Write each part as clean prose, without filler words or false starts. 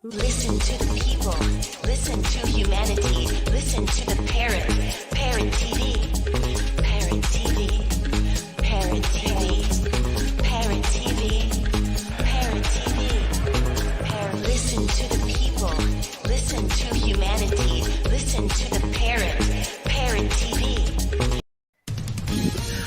Listen to the people. Listen to humanity. Listen to the Parrot. Parrot TV. Parrot TV. Parrot TV. Parrot TV. Parrot TV. Parrot. Listen to the people. Listen to humanity. Listen to the Parrot. Parrot TV.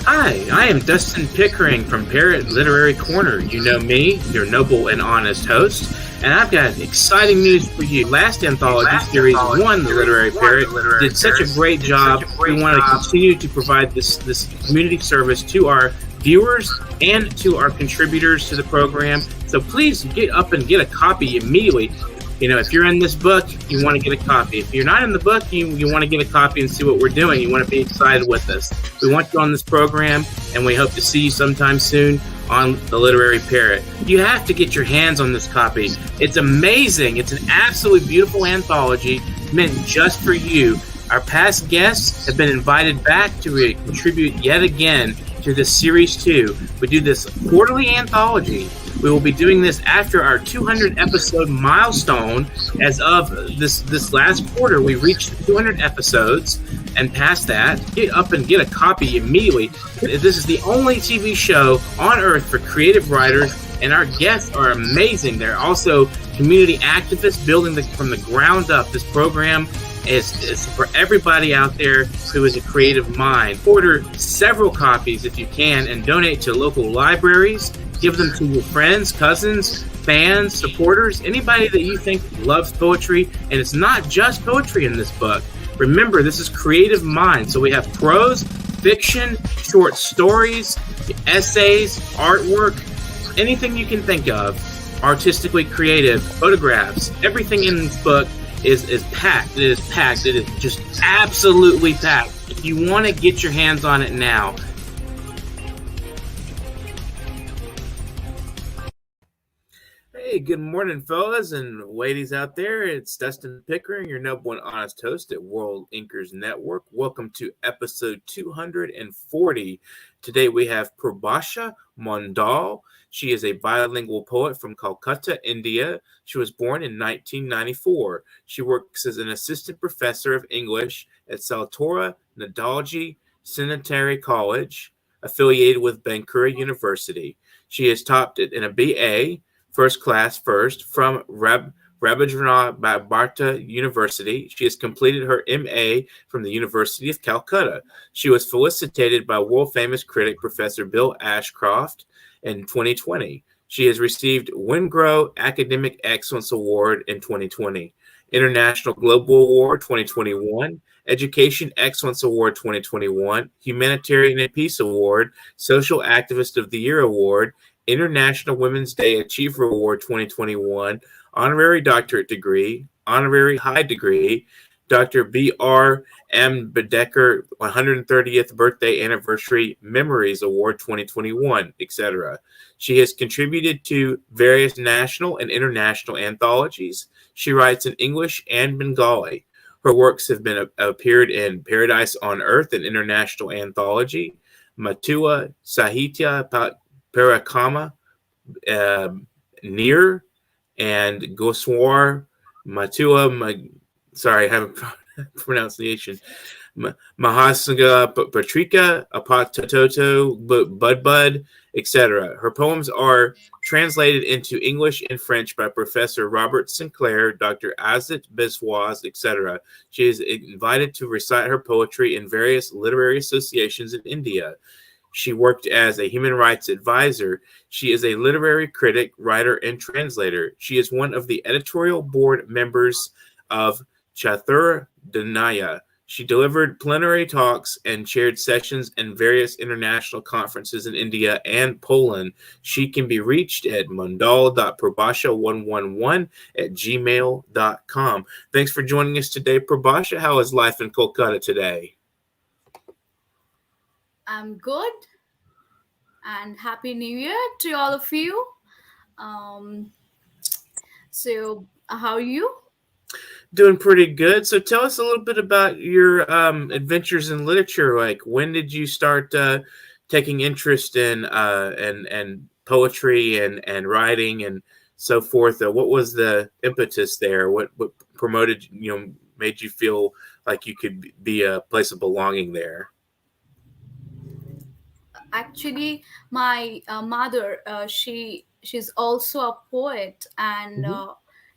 Hi, I am Dustin Pickering from Parrot Literary Corner. You know me, your noble and honest host, and I've got exciting news for you. Last anthology, Series 1, The Literary Parrot, did such a great job. We want to continue to provide this community service to our viewers and to our contributors to the program. So please get up and get a copy immediately. You know, if you're in this book, you want to get a copy. If you're not in the book, you want to get a copy and see what we're doing. You want to be excited with us. We want you on this program, and we hope to see you sometime soon on The Literary Parrot. You have to get your hands on this copy. It's amazing. It's an absolutely beautiful anthology meant just for you. Our past guests have been invited back to contribute yet again to this Series 2. We do this quarterly anthology. We will be doing this after our 200 episode milestone. As of this last quarter, we reached 200 episodes, and past that, get up and get a copy immediately. This is the only TV show on earth for creative writers, and our guests are amazing. They're also community activists building from the ground up. This program is for everybody out there who is a creative mind. Order several copies if you can and donate to local libraries. Give them to your friends, cousins, fans, supporters, anybody that you think loves poetry. And it's not just poetry in this book. Remember, this is creative mind. So we have prose, fiction, short stories, essays, artwork, anything you can think of, artistically creative, photographs. Everything in this book is packed. It is packed. It is just absolutely packed. If you want to get your hands on it now. Hey, good morning, fellas and ladies out there. It's Dustin Pickering, your noble and honest host at World Inkers Network. Welcome to episode 240. Today we have Purbasha Mondal. She is a bilingual poet from Calcutta, India. She was born in 1994. She works as an assistant professor of English at Saltora Nadalji Sanitary College, affiliated with Bankura University. She has topped it in a BA, first class first, from Rabindranath Bharati University. She has completed her MA from the University of Calcutta. She was felicitated by world-famous critic Professor Bill Ashcroft in 2020. She has received Wingrove Academic Excellence Award in 2020, International Global Award 2021, Education Excellence Award 2021, Humanitarian and Peace Award, Social Activist of the Year Award, International Women's Day Achiever Award 2021, Honorary Doctorate Degree, Honorary High Degree, Dr. B.R. M. Bedecker 130th Birthday Anniversary Memories Award 2021, etc. She has contributed to various national and international anthologies. She writes in English and Bengali. Her works have been appeared in Paradise on Earth, an international anthology, Mutiu Sahitya Parakama, Near, and Goswar Matua. Sorry, I have a pronunciation. Mahasanga Patrika, Apatoto, Bud, etc. Her poems are translated into English and French by Professor Robert Sinclair, Dr. Azit Biswas, etc. She is invited to recite her poetry in various literary associations in India. She worked as a human rights advisor. She is a literary critic, writer, and translator. She is one of the editorial board members of Chatur Dhanaya. She delivered plenary talks and chaired sessions in various international conferences in India and Poland. She can be reached at mondal.purbasha111@gmail.com. Thanks for joining us today, Purbasha. How is life in Kolkata today? I'm good, and Happy New Year to all of you. So how are you? Doing pretty good. So tell us a little bit about your adventures in literature. Like, when did you start taking interest in poetry and writing, and so forth. What was the impetus there? What promoted, made you feel like you could be a place of belonging there? Actually, my mother, she's also a poet, and Mm-hmm.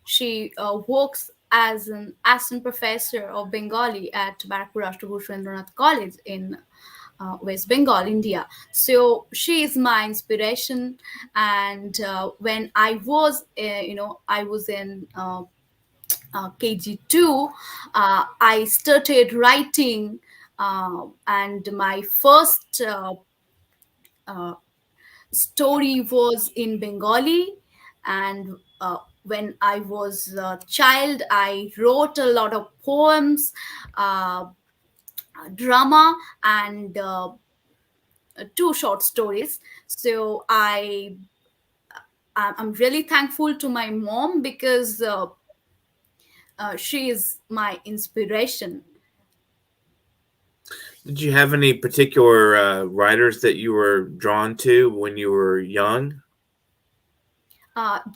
she works as an assistant professor of Bengali at Barakpur Rashtrabhushendranath College in West Bengal, India. So she is my inspiration. And when I was, I was in KG2, I started writing, and my first uh, story was in Bengali. And when I was a child, I wrote a lot of poems, uh, drama, and two short stories. So I'm really thankful to my mom because she is my inspiration. Did you have any particular writers that you were drawn to when you were young?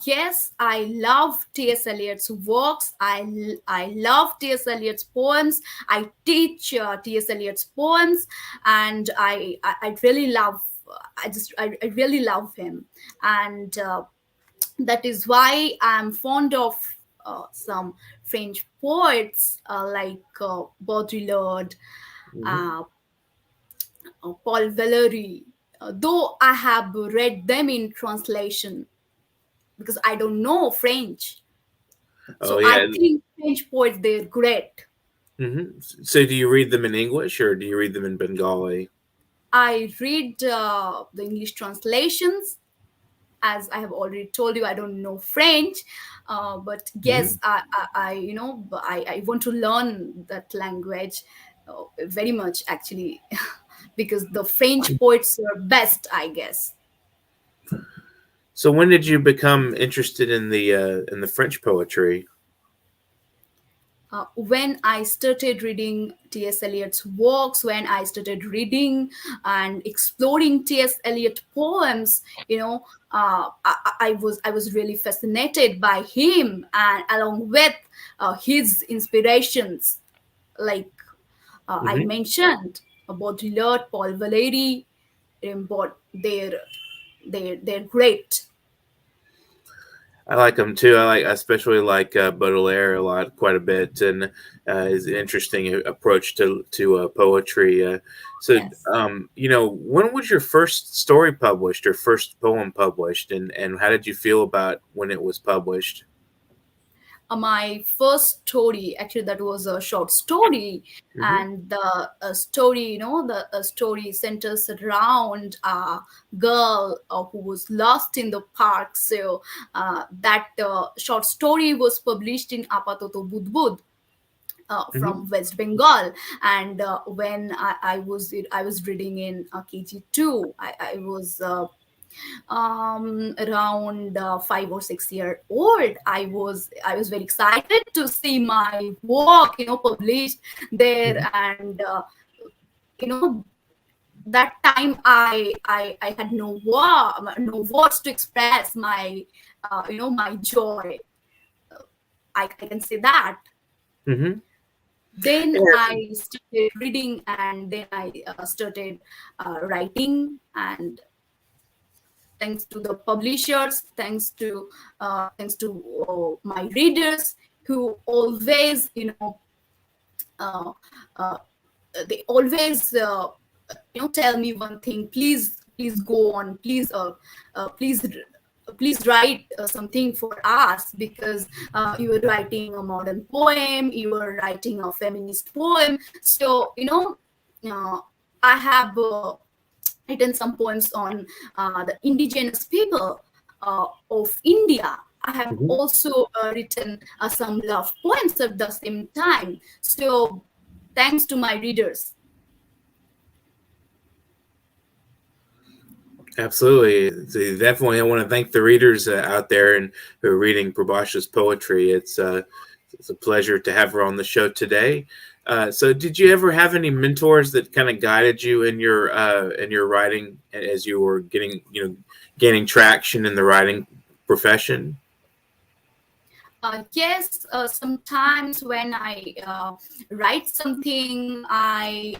Yes, I love T.S. Eliot's works. I love T.S. Eliot's poems. I teach T.S. Eliot's poems, and I really love. I really love him, and that is why I'm fond of some French poets like Baudrillard, Mm-hmm. uh, Paul Valéry. Though I have read them in translation because I don't know French. Oh So I yeah. think French poets, they're great. Mm-hmm. So do you read them in English or do you read them in Bengali? I read the English translations. As I have already told you, I don't know French, but Mm-hmm. yes, I want to learn that language very much actually, because the French poets are best, I guess. So when did you become interested in the French poetry? When I started reading T.S. Eliot's works, when I started reading and exploring T.S. Eliot poems, I was really fascinated by him, and along with his inspirations, like I Mm-hmm. mentioned, Baudrillard, Paul Valéry, but they're great. I like them too. I especially like Baudelaire a lot, quite a bit, and his interesting approach to poetry. So, Yes. when was your first story published or first poem published, and how did you feel about when it was published? My first story, actually that was a short story, Mm-hmm. and the story, the story centers around a girl who was lost in the park. So that short story was published in Apatoto Budbud, Mm-hmm. from West Bengal. And when I was reading in KG2, I was around 5 or 6 year old. I was very excited to see my work published there. Mm-hmm. And you know that time I had no words to express my my joy. I can say that. Mm-hmm. Then I started reading, and then I started writing. And thanks to the publishers, thanks to my readers, who always uh, uh, they always tell me one thing: please go on, please write something for us, because you are writing a modern poem, you are writing a feminist poem. So uh, I have written some poems on the indigenous people of India. I have Mm-hmm. also written some love poems at the same time. So, thanks to my readers. Absolutely. So definitely, I want to thank the readers out there and who are reading Purbasha's poetry. It's a pleasure to have her on the show today. So, did you ever have any mentors that kind of guided you in your writing as you were gaining traction in the writing profession? Yes, sometimes when I write something, I,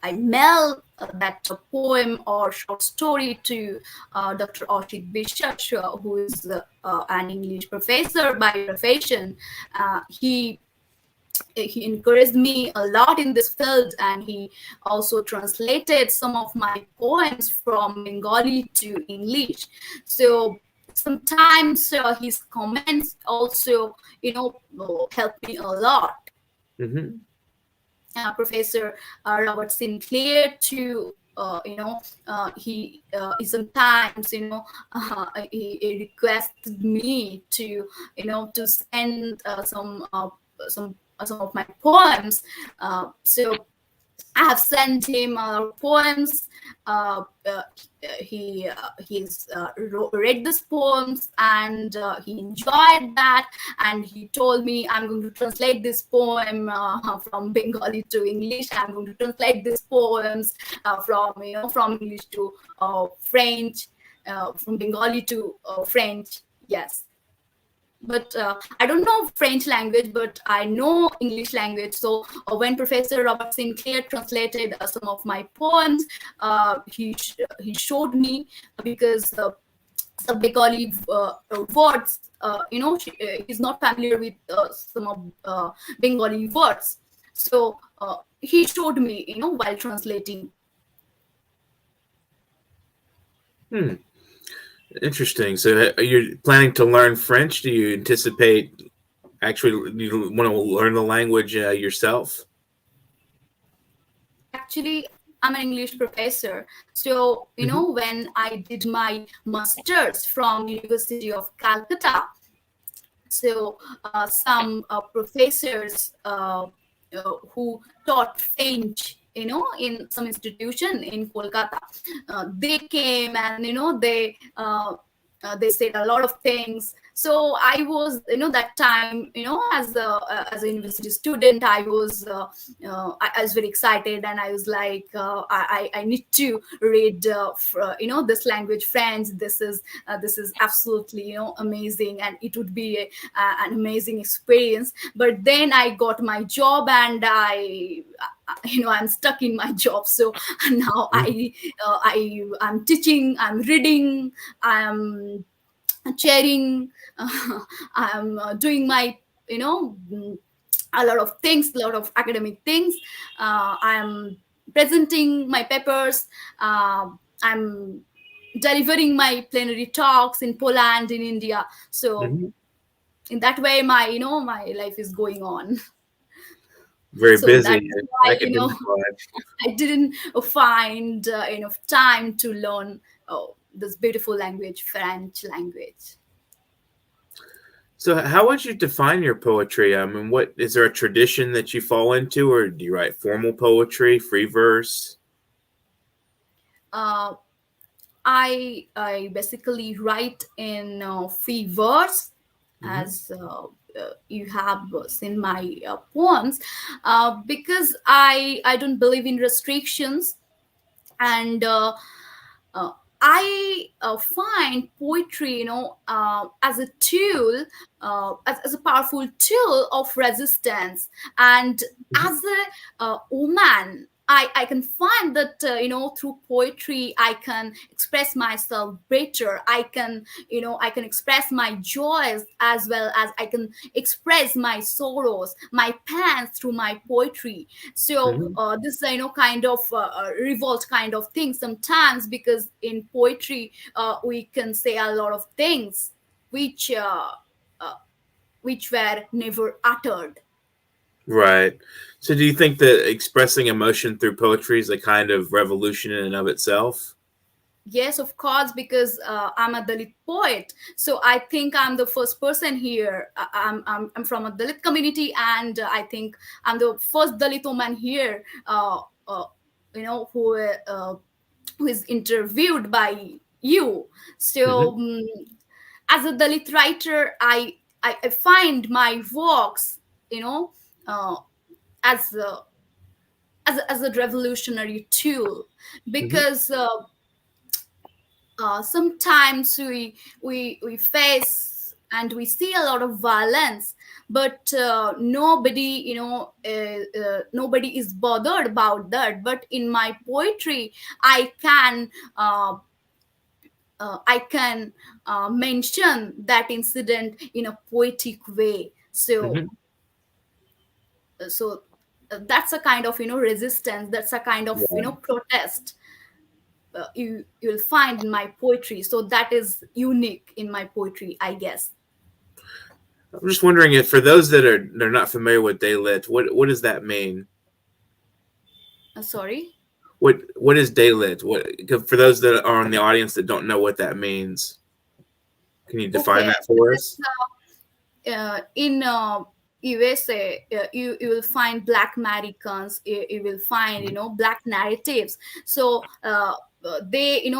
I mail that poem or short story to Dr. Ashit Bishash, who is an English professor by profession. He encouraged me a lot in this field, and he also translated some of my poems from Bengali to English. So sometimes his comments also, help me a lot. Mm-hmm. Professor Robert Sinclair too. He sometimes he requested me to to send some of my poems. So I have sent him poems. Uh, uh, he's read these poems, and he enjoyed that. And he told me, "I'm going to translate this poem from Bengali to English. I'm going to translate these poems from English to French, from Bengali to French." Yes, but I don't know French language, but I know English language. So when Professor Robert Sinclair translated some of my poems, he showed me, because some Bengali words, he's not familiar with some of Bengali words. So he showed me, while translating. Interesting. So, you're planning to learn French? Do you anticipate actually you want to learn the language yourself? Actually, I'm an English professor. So, Mm-hmm. when I did my master's from University of Calcutta, so some professors who taught French, in some institution in Kolkata, they came, and they said a lot of things. So I was, that time, as a university student, I was very excited, and I was like, I need to read, this language, French. This is absolutely, amazing, and it would be an amazing experience. But then I got my job, and I'm stuck in my job. So now I'm teaching, I'm reading, I'm chairing, I'm doing my, a lot of things, a lot of academic things. I'm presenting my papers. I'm delivering my plenary talks in Poland, in India. So Mm-hmm. in that way, my life is going on. Very So busy that's why, academic life. I didn't find enough time to learn this beautiful language, French language. So, how would you define your poetry? I mean, what is there a tradition that you fall into, or do you write formal poetry, free verse? Uh, I basically write in free verse, Mm-hmm. as you have seen my poems, because I don't believe in restrictions. And uh, I find poetry, as a tool, as a powerful tool of resistance. And Mm-hmm. as a woman, I can find that, through poetry, I can express myself better. I can express my joys, as well as I can express my sorrows, my pains, through my poetry. So Mm-hmm. this is, kind of revolt kind of thing sometimes, because in poetry we can say a lot of things which uh, which were never uttered. Right. So, do you think that expressing emotion through poetry is a kind of revolution in and of itself? Yes, of course, because I'm a Dalit poet. So I think I'm the first person here. I'm from a Dalit community, and I think I'm the first Dalit woman here, who is interviewed by you. So Mm-hmm. as a Dalit writer, I find my works, you know, uh, as a, as a revolutionary tool, Mm-hmm. because sometimes we face and we see a lot of violence, but nobody, nobody is bothered about that. But in my poetry, I can mention that incident in a poetic way. So Mhm. so that's a kind of resistance, that's a kind of Yeah. protest you'll find in my poetry. So that is unique in my poetry, I guess. I'm just wondering if for those that are they're not familiar with daylit, what does that mean? Sorry. What is daylit? What for those that are in the audience that don't know what that means? Can you define Okay. that for us? In USA, you will find Black Americans, you will find Black narratives. So they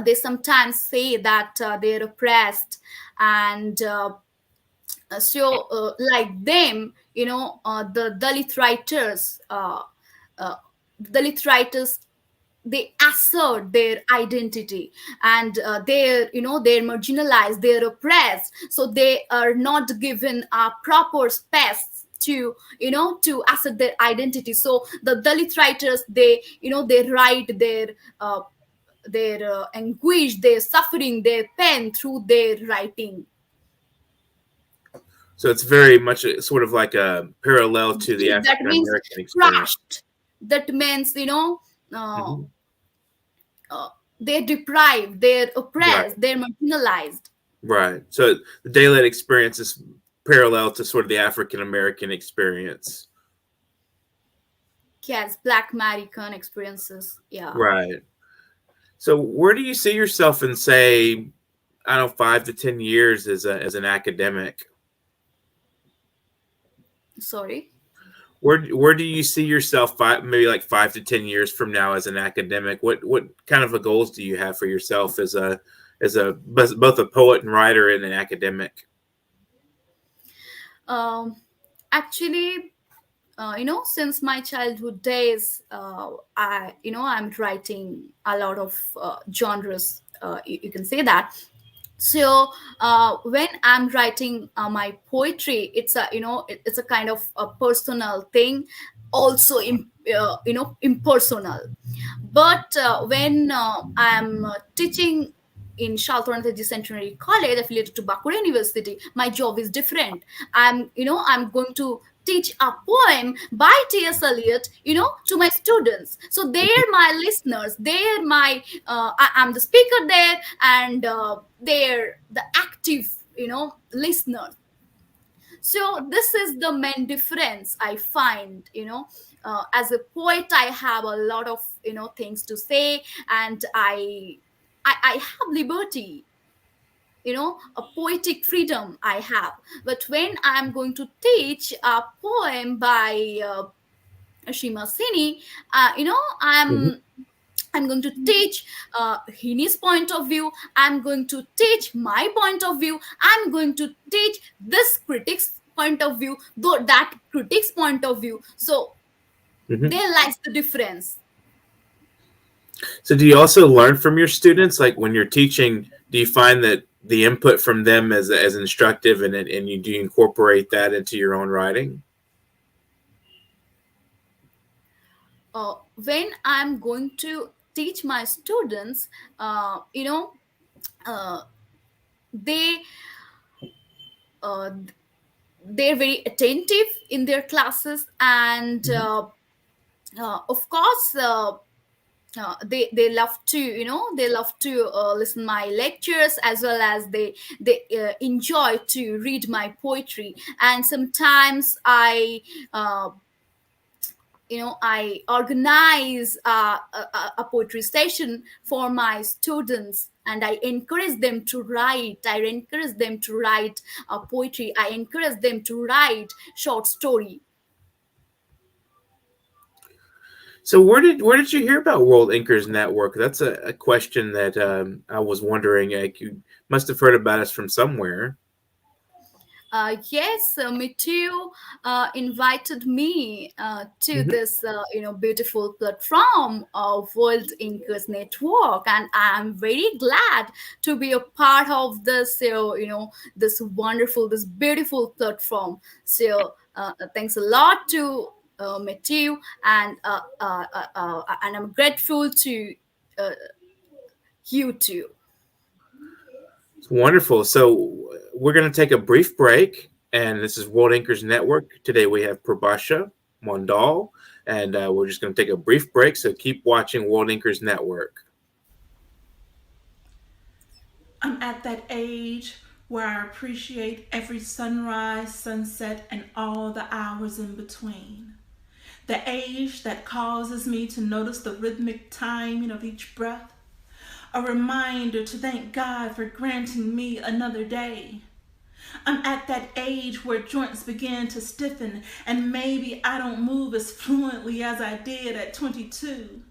they sometimes say that they're oppressed, and like them, the Dalit writers, uh, Dalit writers, they assert their identity, and they're marginalized, they're oppressed, so they are not given a proper space to to assert their identity. So the Dalit writers, they write their anguish, their suffering, their pain through their writing. So it's very much sort of like a parallel to the That African means American experience. crushed, that means uh, Hmm. uh, they're deprived, they're Right, oppressed, they're marginalized. right. So the daylight experience is parallel to sort of the African American experience. Yes, Black American experiences. Yeah. Right. So where do you see yourself in, say, I don't know, 5 to 10 years as an academic? Sorry. Where do you see yourself maybe like 5 to 10 years from now as an academic? What kind of a goals do you have for yourself as a both a poet and writer and an academic? Um, Actually, since my childhood days, I'm writing a lot of genres. You can say that. So when I'm writing my poetry, it's a it's a kind of a personal thing, also impersonal. But when I'm teaching in Shaltoranathi Centenary College affiliated to Bakura University, my job is different. I'm going to teach a poem by T.S. Eliot, to my students. So they're my listeners. They're my I'm the speaker there, and they're the active, listeners. So this is the main difference I find. As a poet, I have a lot of things to say, and I have liberty, a poetic freedom I have. But when I'm going to teach a poem by Shima Sini, Mhm. I'm going to teach Hini's point of view. I'm going to teach my point of view. I'm going to teach this critic's point of view, though that critic's point of view. So Mhm. there lies the difference. So do you also learn from your students? Like when you're teaching, do you find that the input from them as instructive and you do you incorporate that into your own writing? When I'm going to teach my students, uh, they uh, they're very attentive in their classes, and Mhm. of course they love to they love to listen my lectures, as well as they enjoy to read my poetry. And sometimes uh, I organize a poetry session for my students, and I encourage them to write. I encourage them to write poetry. I encourage them to write short story. So where did you hear about World Inkers Network? That's a question that I was wondering. Like you must have heard about us from somewhere. Yes, Mutiu invited me to Mhm. this, beautiful platform of World Inkers Network, and I'm very glad to be a part of this, this wonderful, this beautiful platform. So, thanks a lot to Mutiu, and I'm grateful to uh, you too. It's wonderful. So we're going to take a brief break, and this is World Anchors Network. Today we have Purbasha Mondal, and we're just going to take a brief break. So keep watching World Anchors Network. I'm at that age where I appreciate every sunrise, sunset, and all the hours in between. The age that causes me to notice the rhythmic timing of each breath. A reminder to thank God for granting me another day. I'm at that age where joints begin to stiffen and maybe I don't move as fluently as I did at 22.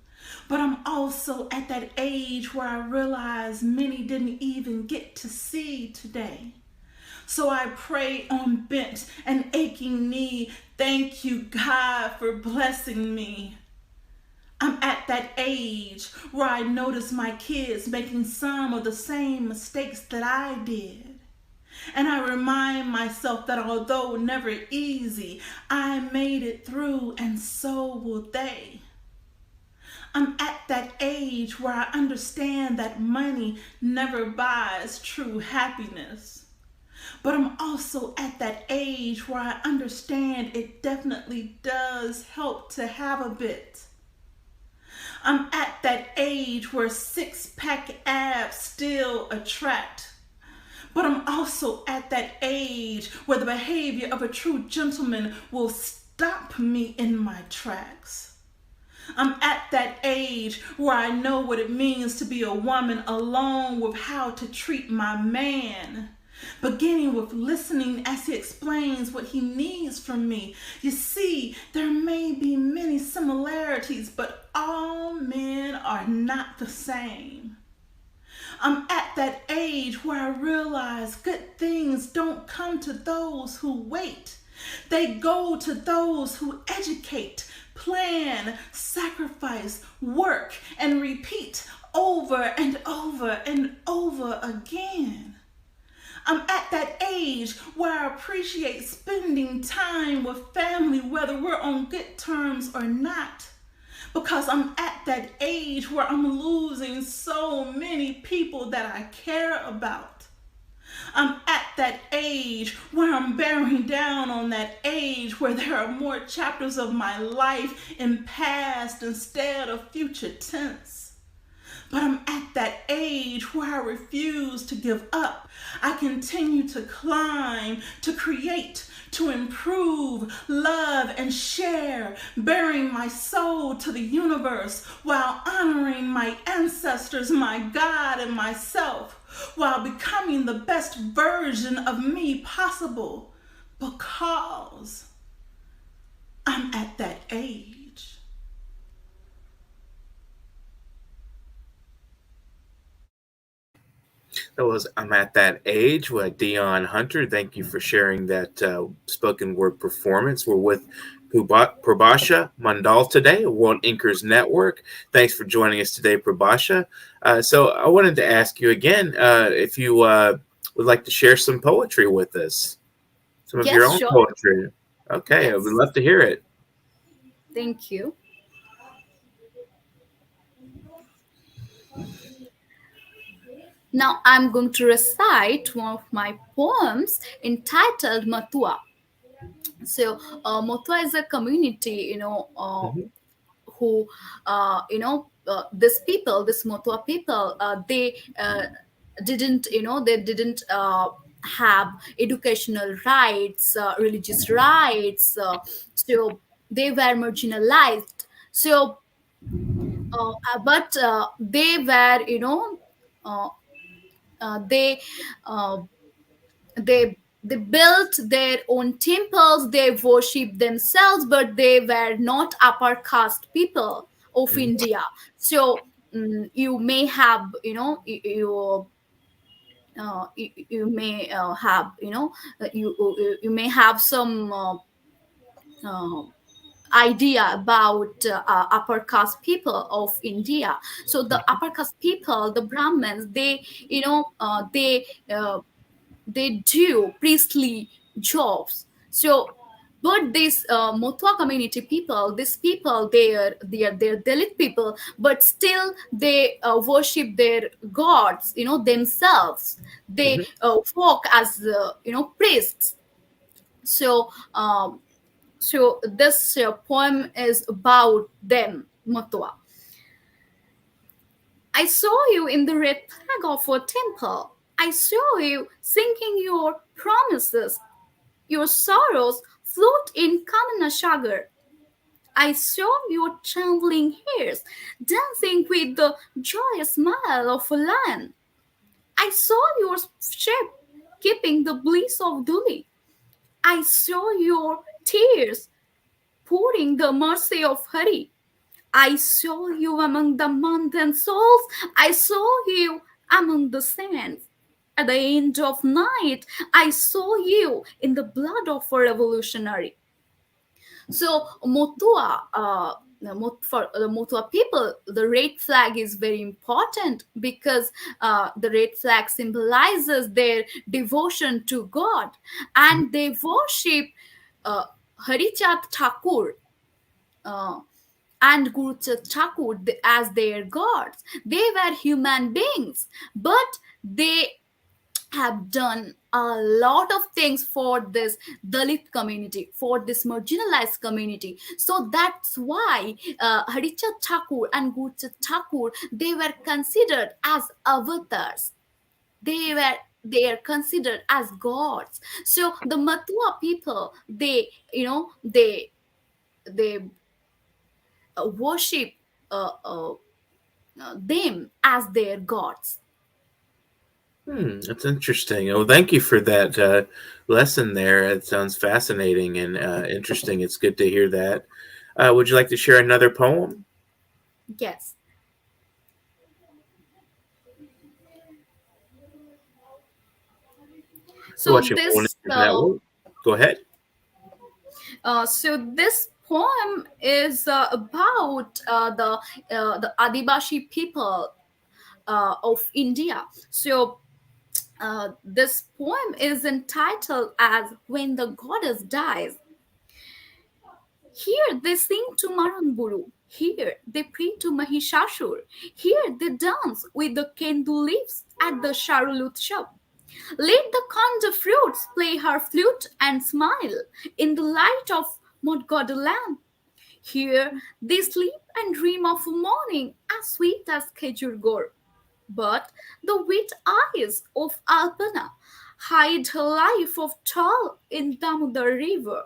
But I'm also at that age where I realize many didn't even get to see today. So I pray on bent and aching knee, thank you, God, for blessing me. I'm at that age where I notice my kids making some of the same mistakes that I did. And I remind myself that although never easy, I made it through and so will they. I'm at that age where I understand that money never buys true happiness. But I'm also at that age where I understand it definitely does help to have a bit. I'm at that age where six-pack abs still attract. But I'm also at that age where the behavior of a true gentleman will stop me in my tracks. I'm at that age where I know what it means to be a woman alone with how to treat my man. Beginning with listening as he explains what he needs from me. You see, there may be many similarities, but all men are not the same. I'm at that age where I realize good things don't come to those who wait. They go to those who educate, plan, sacrifice, work, and repeat over and over and over again. I'm at that age where I appreciate spending time with family, whether we're on good terms or not. Because I'm at that age where I'm losing so many people that I care about. I'm at that age where I'm bearing down on that age where there are more chapters of my life in past instead of future tense. But I'm at that age where I refuse to give up. I continue to climb, to create, to improve, love, and share, bearing my soul to the universe while honoring my ancestors, my God, and myself, while becoming the best version of me possible because I'm at that age. That was I'm at that age with Dion Hunter. Thank you for sharing that spoken word performance. We're with Purbasha Mondal today, World Inkers Network. Thanks for joining us today, Purbasha. So I wanted to ask you again if you would like to share some poetry with us, some of your Yes, own sure. poetry. Okay, I would Yes. love to hear it. Thank you. Now I'm going to recite one of my poems entitled Matua. So, Matua is a community, Mhm. who, this people, this Matua people, they didn't have educational rights, religious rights. So they were marginalized. So, but they were, uh, they uh, they built their own temples, they worship themselves, but they were not upper caste people of Mhm. India. So, you may have, you may have, you may have some uh, idea about upper caste people of India. So the upper caste people, the Brahmins, they, they do priestly jobs. So, but these Mothwa community people, these people, they're Dalit people, but still they worship their gods, themselves. They Hmm. walk as priests. So so this poem is about them, Mothwa. I saw you in the red flag of a temple. I saw you singing your promises. Your sorrows float in Kamana Sagar. I saw your trembling hairs dancing with the joyous smile of a lion. I saw your shape keeping the bliss of Duli. I saw your tears pouring the mercy of Hari. I saw you among the mountain souls. I saw you among the saints. At the end of night, I saw you in the blood of a revolutionary. So Motua, for the Motua people, the red flag is very important because the red flag symbolizes their devotion to God, and they worship uh, Harichat Thakur. Uh, and Guru Thakur as their gods. They were human beings, but they have done a lot of things for this Dalit community, for this marginalized community. So that's why Harichat Thakur and Gurchat Thakur, they were considered as avatars. They were they are considered as gods. So the Matua people, they worship uh, uh, them as their gods. That's interesting. Oh, thank you for that lesson there. It sounds fascinating and interesting. It's good to hear that. Would you like to share another poem? Yes. So Watching One this Network. Go ahead. this poem is about the Adivashi people of India. So this poem is entitled as "When the Goddess Dies." Here they sing to Maranguru. Here they pray to Mahishashur. Here they dance with the kendu leaves at the Sharulut shop. Let the conda fruits play her flute and smile in the light of Modgoda lamp. Here they sleep and dream of a morning as sweet as Khejur Gor. But the wet eyes of Alpana hide her life of toil in Damodar river.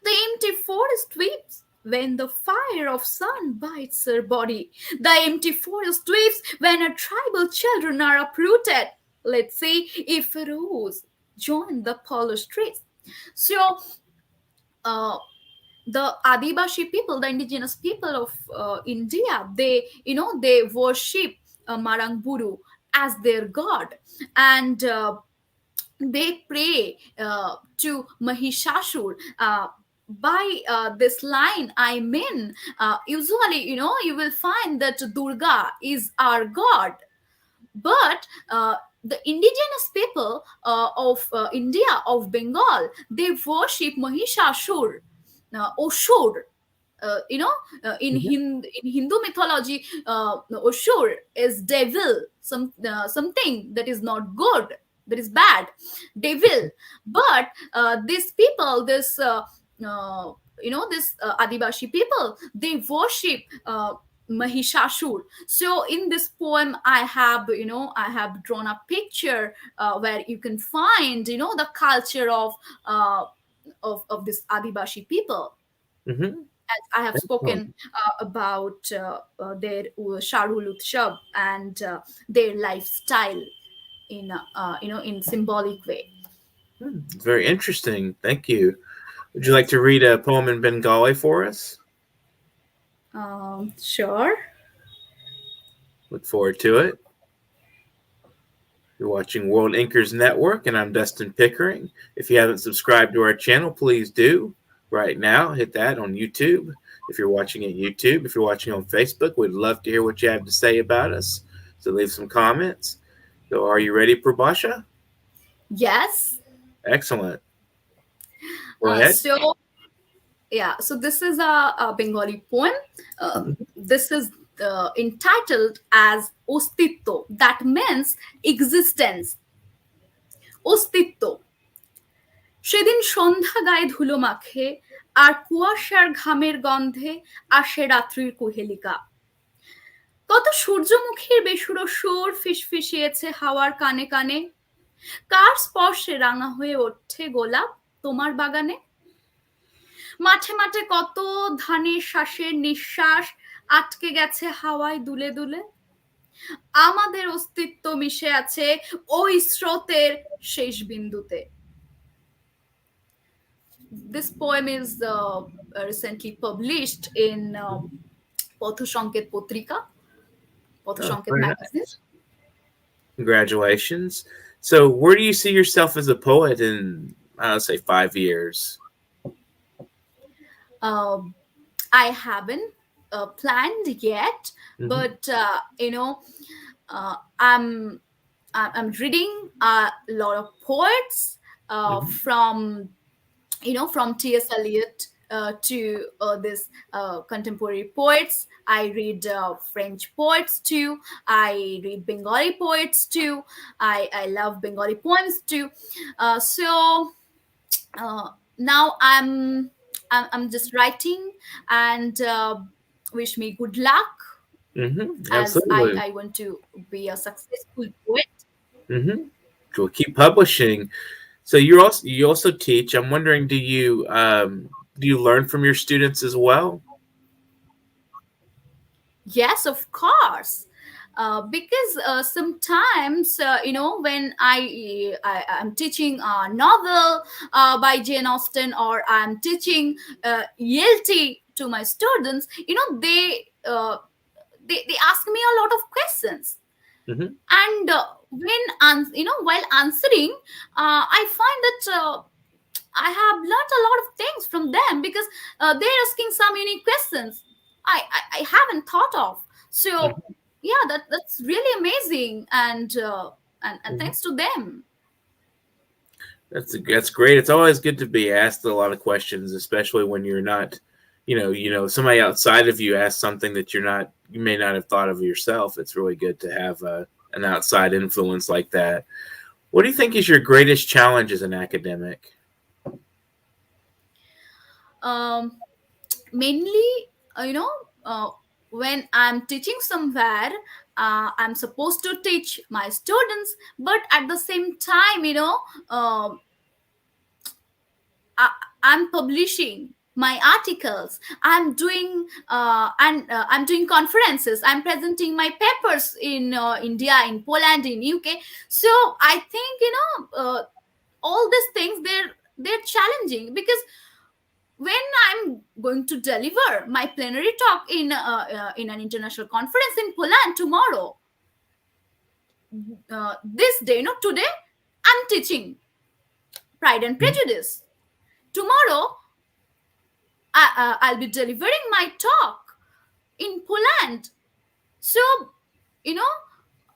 The empty forest weeps when the fire of sun bites her body. The empty forest weeps when her tribal children are uprooted. Let's see if a rose join the polished trees. So, uh, the Adivashi people, the indigenous people of India, they worship Maranguru as their god, and they pray to Mahishashur. By this line, I mean, usually, you will find that Durga is our god, but the indigenous people of India, of Bengal, they worship Mahishashur, Oshur. Mhm. In Hindu mythology, Oshur is devil, something that is not good, that is bad, devil. But these people, this Adivashi people, they worship Mahishashur. So in this poem, I have drawn a picture where you can find, the culture of this Adivashi people. Mhm. As I have Excellent. spoken about their Sharul Utshab and their lifestyle in in symbolic way. Very interesting. Thank you. Would you like to read a poem in Bengali for us? Sure. Look forward to it. You're watching World Anchors Network, and I'm Dustin Pickering. If you haven't subscribed to our channel, please do right now. Hit that on YouTube. If you're watching at YouTube, if you're watching on Facebook, we'd love to hear what you have to say about us. So leave some comments. So are you ready, Purbasha? Yes. Excellent. Go ahead. So this is a Bengali poem. This is entitled as Ostitto. That means existence. Ostitto. সেদিন সন্ধ্যা গায়ে ধুলো মাখে আর কুয়াশার ঘামের গন্ধে আসে রাত্রির কুহেলিকা। কত সূর্যমুখীর বেসুরো সুর ফিসফিসিয়েছে হাওয়ার কানে কানে। কার স্পর্শে রাঙা হয়ে ওঠে গোলাপ তোমার বাগানে। মাঠে মাঠে কত ধানের শ্বাসের নিঃশ্বাস আটকে গেছে হাওয়ায় দুলে দুলে। আমাদের অস্তিত্ব মিশে আছে ওই স্রোতের শেষ বিন্দুতে। This poem is recently published in Pothosonket Potrika, Pothosonket magazine. Congratulations. So where do you see yourself as a poet in, I'll say, 5 years? I haven't planned yet, but I'm reading a lot of poets from T.S. Eliot to this contemporary poets. I read French poets too. I read Bengali poets too. I love Bengali poems too. So now I'm just writing, and wish me good luck. Absolutely. As I want to be a successful poet. We'll keep publishing. So you also teach. I'm wondering, do you learn from your students as well? Yes, of course. Because sometimes when I'm teaching a novel by Jane Austen, or I'm teaching ELT to my students, they ask me a lot of questions. And while answering, I find that I have learned a lot of things from them, because they're asking some unique questions I haven't thought of. So yeah, that's really amazing, and thanks to them. That's great. It's always good to be asked a lot of questions, especially when you're not, somebody outside of you asks something that you may not have thought of yourself. It's really good to have an outside influence like that. What do you think is your greatest challenge as an academic? Mainly, when I'm teaching somewhere, I'm supposed to teach my students, but at the same time, I'm publishing my articles. I'm doing conferences. I'm presenting my papers in India, in Poland, in UK. So I think all these things, they're challenging, because when I'm going to deliver my plenary talk in an international conference in Poland tomorrow, this day, today, I'm teaching Pride and Prejudice. Tomorrow, I'll be delivering my talk in Poland. So,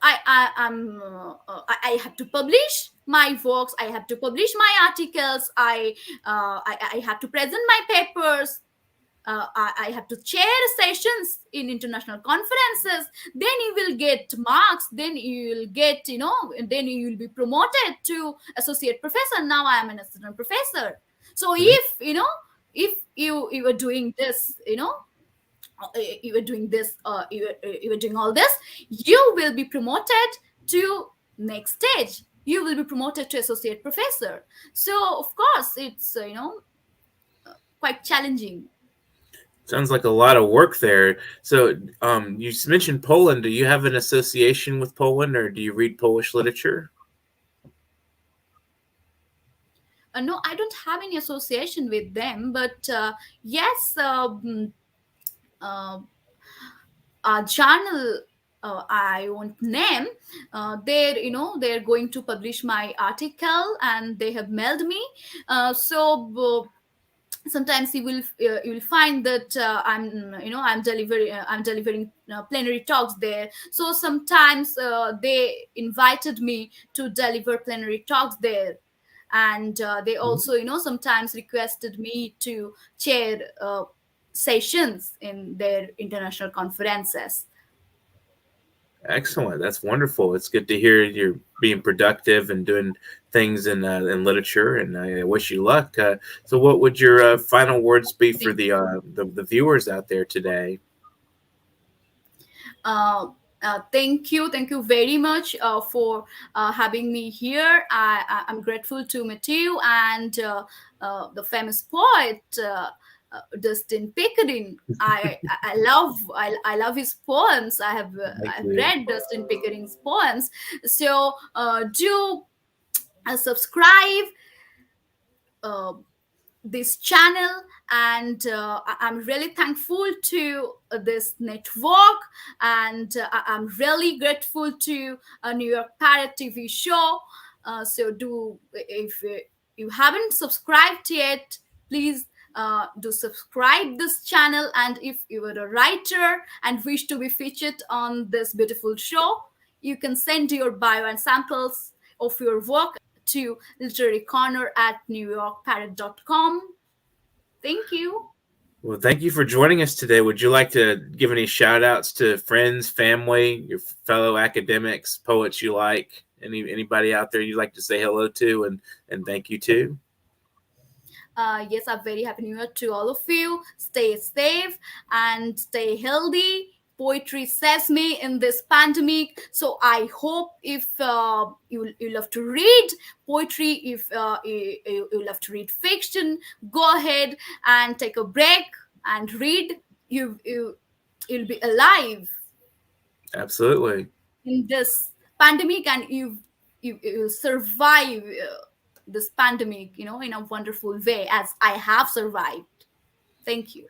I have to publish my works. I have to publish my articles. I have to present my papers. I have to chair sessions in international conferences. Then you will get marks. Then you will get, then you will be promoted to associate professor. Now I am an assistant professor. So if you were doing this, you were doing this, you were doing all this, you will be promoted to next stage. You will be promoted to associate professor. So of course it's quite challenging. Sounds like a lot of work there. So you mentioned Poland. Do you have an association with Poland, or do you read Polish literature? No, I don't have any association with them, but yes, a journal I won't name. They're going to publish my article, and they have mailed me. Sometimes you will find that I'm delivering plenary talks there. So sometimes they invited me to deliver plenary talks there, and they also sometimes requested me to chair sessions in their international conferences. Excellent. That's wonderful. It's good to hear you're being productive and doing things in literature, and I wish you luck. So, what would your final words be for the viewers out there today? Thank you very much for having me here. I'm grateful to Mutiu and the famous poet Dustin Pickering. I love his poems. I've read Dustin Pickering's poems. So do subscribe this channel, and I'm really thankful to this network, and I'm really grateful to New York Parrot TV show. So do, if you haven't subscribed yet, please do subscribe this channel. And if you are a writer and wish to be featured on this beautiful show, you can send your bio and samples of your work to literarycorner@newyorkparrot.com. Thank you. Well, thank you for joining us today. Would you like to give any shout outs to friends, family, your fellow academics, poets you like? Anybody out there you'd like to say hello to and thank you to? Yes, I'm very happy New Year to all of you. Stay safe and stay healthy. Poetry saves me in this pandemic. So I hope if you love to read poetry, if you love to read fiction, go ahead and take a break and read. You'll be alive. Absolutely. In this pandemic, and you survive this pandemic, in a wonderful way, as I have survived. Thank you.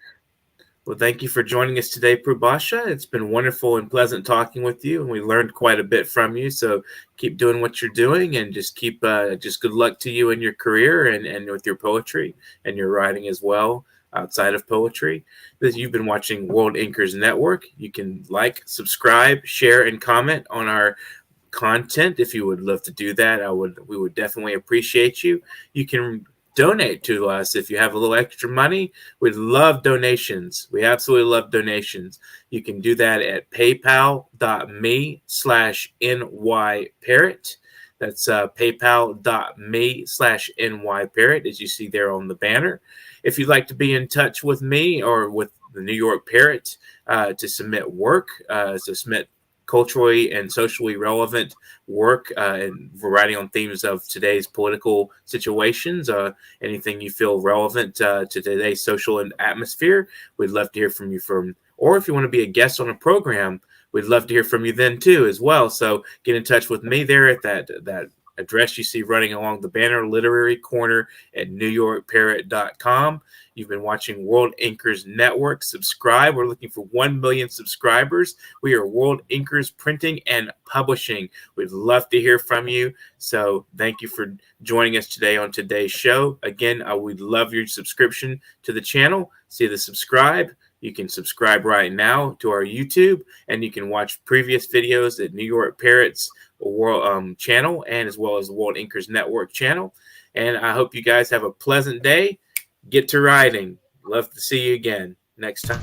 Well, thank you for joining us today, Purbasha. It's been wonderful and pleasant talking with you, and we learned quite a bit from you. So keep doing what you're doing, and just keep just good luck to you in your career and with your poetry and your writing as well outside of poetry. You've been watching World Inkers Network. You can like, subscribe, share, and comment on our content if you would love to do that. We would definitely appreciate you. You can donate to us if you have a little extra money. We'd love donations. We absolutely love donations. You can do that at paypal.me/nyparrot. That's paypal.me/nyparrot, as you see there on the banner. If you'd like to be in touch with me or with the New York Parrot to submit work, to submit culturally and socially relevant work and writing on themes of today's political situations, anything you feel relevant to today's social and atmosphere, we'd love to hear from you. Or if you want to be a guest on a program, we'd love to hear from you then too as well. So get in touch with me there at that address you see running along the banner, Literary Corner at NewYorkParrot.com. You've been watching World Inkers Network. Subscribe. We're looking for 1 million subscribers. We are World Inkers Printing and Publishing. We'd love to hear from you. So thank you for joining us today on today's show. Again, we'd love your subscription to the channel. See the subscribe. You can subscribe right now to our YouTube, and you can watch previous videos at New York Parrot's World channel, and as well as the World Inkers Network channel. And I hope you guys have a pleasant day. Get to writing. Love to see you again next time.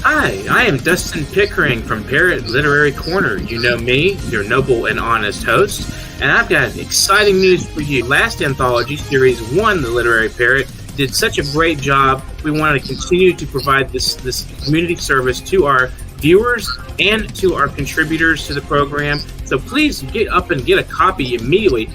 Hi, I am Dustin Pickering from Parrot Literary Corner. You know me, your noble and honest host, and I've got exciting news for you. Last anthology, Series 1, The Literary Parrot, did such a great job. We want to continue to provide this community service to our viewers and to our contributors to the program. So please get up and get a copy immediately.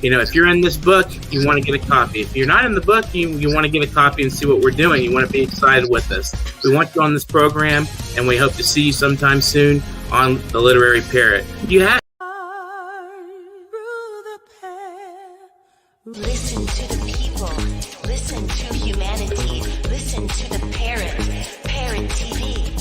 If you're in this book, you want to get a copy. If you're not in the book, you want to get a copy and see what we're doing. You want to be excited with us. We want you on this program, and we hope to see you sometime soon on The Literary Parrot. Listen to the people. Listen to humanity. Listen to the Parrot. Parrot TV.